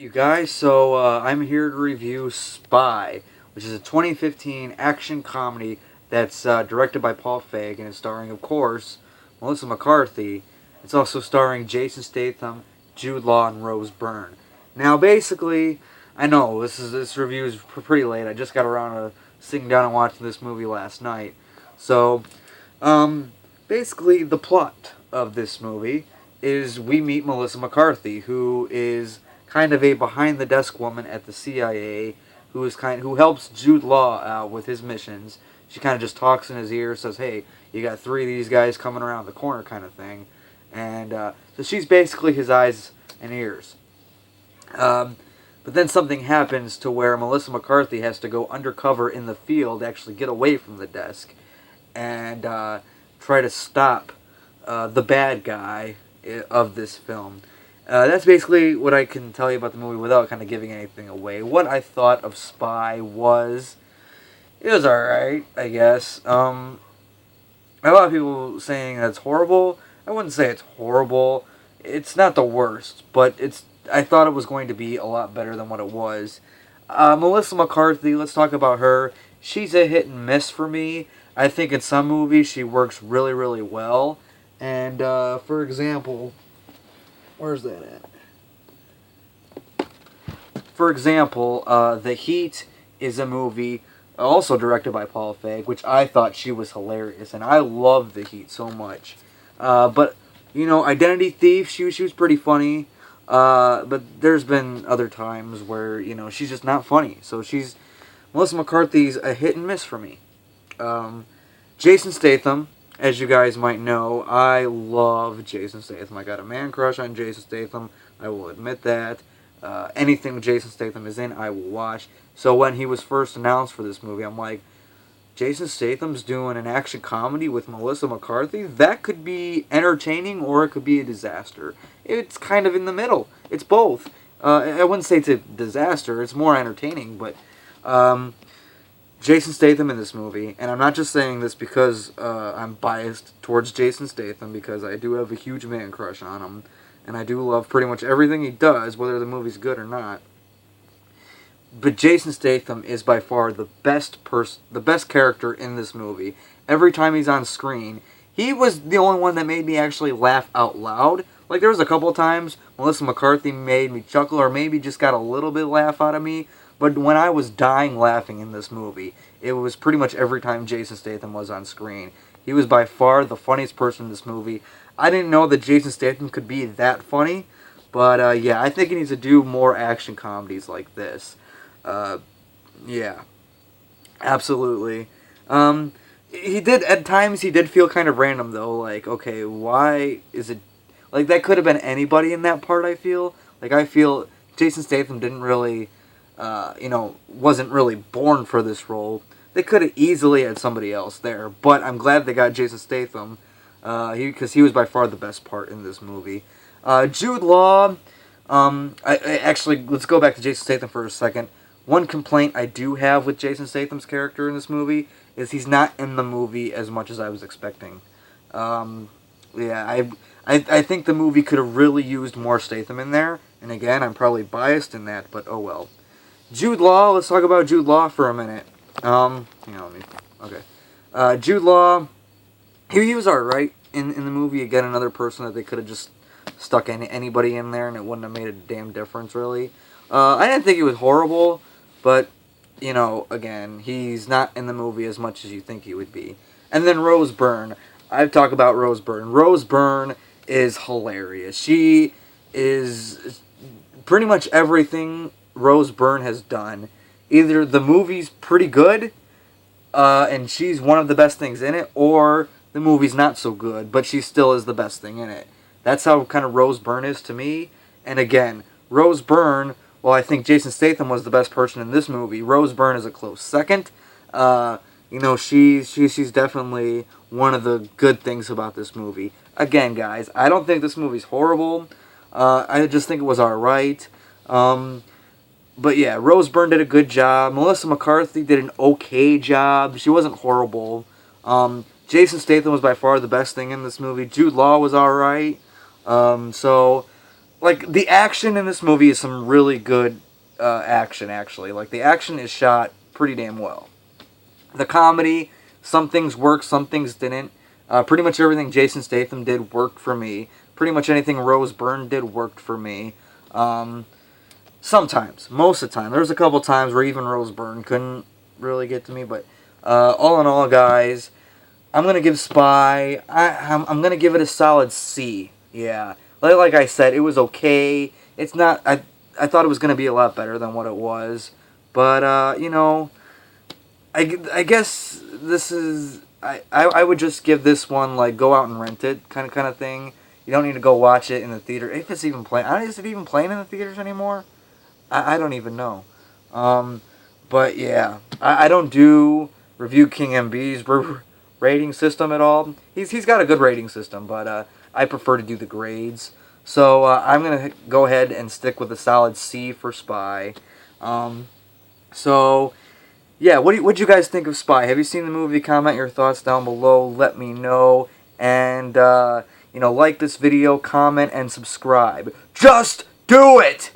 You guys, I'm here to review Spy, which is a 2015 action comedy that's directed by Paul Feig and is starring, of course, Melissa McCarthy. It's also starring Jason Statham, Jude Law, and Rose Byrne. Now, basically, I know this review is pretty late. I just got around to sitting down and watching this movie last night. So, um, basically, the plot of this movie is we meet Melissa McCarthy, who is kind of a behind the desk woman at the CIA who helps Jude Law out with his missions. She kind of just talks in his ear, says, "Hey, you got three of these guys coming around the corner," kind of thing, and so she's basically his eyes and ears. Um, but then something happens to where Melissa McCarthy has to go undercover in the field, actually get away from the desk, and try to stop the bad guy of this film. That's basically what I can tell you about the movie without kind of giving anything away. What I thought of Spy was, it was alright, I guess. A lot of people saying that's horrible. I wouldn't say it's horrible. It's not the worst, but I thought it was going to be a lot better than what it was. Melissa McCarthy, let's talk about her. She's a hit and miss for me. I think in some movies she works really, really well. And, for example, where's that at? For example, The Heat is a movie also directed by Paul Feig, which I thought she was hilarious, and I love The Heat so much. But Identity Thief, she was pretty funny. But there's been other times where she's just not funny. So Melissa McCarthy's a hit and miss for me. Jason Statham, as you guys might know, I love Jason Statham. I got a man crush on Jason Statham. I will admit that. Anything Jason Statham is in, I will watch. So when he was first announced for this movie, I'm like, Jason Statham's doing an action comedy with Melissa McCarthy? That could be entertaining or it could be a disaster. It's kind of in the middle. It's both. I wouldn't say it's a disaster. It's more entertaining, but Jason Statham in this movie, and I'm not just saying this because I'm biased towards Jason Statham, because I do have a huge man crush on him, and I do love pretty much everything he does, whether the movie's good or not. But Jason Statham is by far the best character in this movie. Every time he's on screen, he was the only one that made me actually laugh out loud. Like, there was a couple of times Melissa McCarthy made me chuckle, or maybe just got a little bit of laugh out of me. But when I was dying laughing in this movie, it was pretty much every time Jason Statham was on screen. He was by far the funniest person in this movie. I didn't know that Jason Statham could be that funny, but yeah, I think he needs to do more action comedies like this. Yeah, absolutely. At times he did feel kind of random though. Like, okay, why is it like that? Could have been anybody in that part. I feel Jason Statham didn't really, wasn't really born for this role. They could have easily had somebody else there, but I'm glad they got Jason Statham, because he was by far the best part in this movie. Jude Law. Actually, let's go back to Jason Statham for a second. One complaint I do have with Jason Statham's character in this movie is he's not in the movie as much as I was expecting. Yeah, I think the movie could have really used more Statham in there. And again, I'm probably biased in that, but oh well. Jude Law, let's talk about Jude Law for a minute. Okay. Jude Law, he was alright in the movie. Again, another person that they could have just stuck anybody in there and it wouldn't have made a damn difference, really. I didn't think it was horrible, but, again, he's not in the movie as much as you think he would be. And then Rose Byrne. I've talked about Rose Byrne. Rose Byrne is hilarious. She is pretty much everything Rose Byrne has done. Either the movie's pretty good, and she's one of the best things in it, or the movie's not so good, but she still is the best thing in it. That's how kind of Rose Byrne is to me. And again, Rose Byrne, well, I think Jason Statham was the best person in this movie. Rose Byrne is a close second. She's definitely one of the good things about this movie. Again, guys, I don't think this movie's horrible. I just think it was alright. But yeah, Rose Byrne did a good job. Melissa McCarthy did an okay job. She wasn't horrible. Jason Statham was by far the best thing in this movie. Jude Law was alright. So like, the action in this movie is some really good action, actually. Like, the action is shot pretty damn well. The comedy, some things worked, some things didn't. Pretty much everything Jason Statham did worked for me. Pretty much anything Rose Byrne did worked for me. Sometimes. Most of the time. There was a couple times where even Rose Byrne couldn't really get to me. But all in all, guys, I'm going to give Spy... I'm going to give it a solid C. Yeah. Like I said, it was okay. It's not... I thought it was going to be a lot better than what it was. But, you know... I guess this is... I would just give this one, like, go out and rent it kind of thing. You don't need to go watch it in the theater. If it's even playing... Is it even playing in the theaters anymore? I don't even know. But, yeah. I don't do Review King MB's rating system at all. He's got a good rating system, but I prefer to do the grades. So, I'm going to go ahead and stick with a solid C for Spy. So... yeah, what'd you guys think of Spy? Have you seen the movie? Comment your thoughts down below. Let me know. And, you know, like this video, comment, and subscribe. Just do it!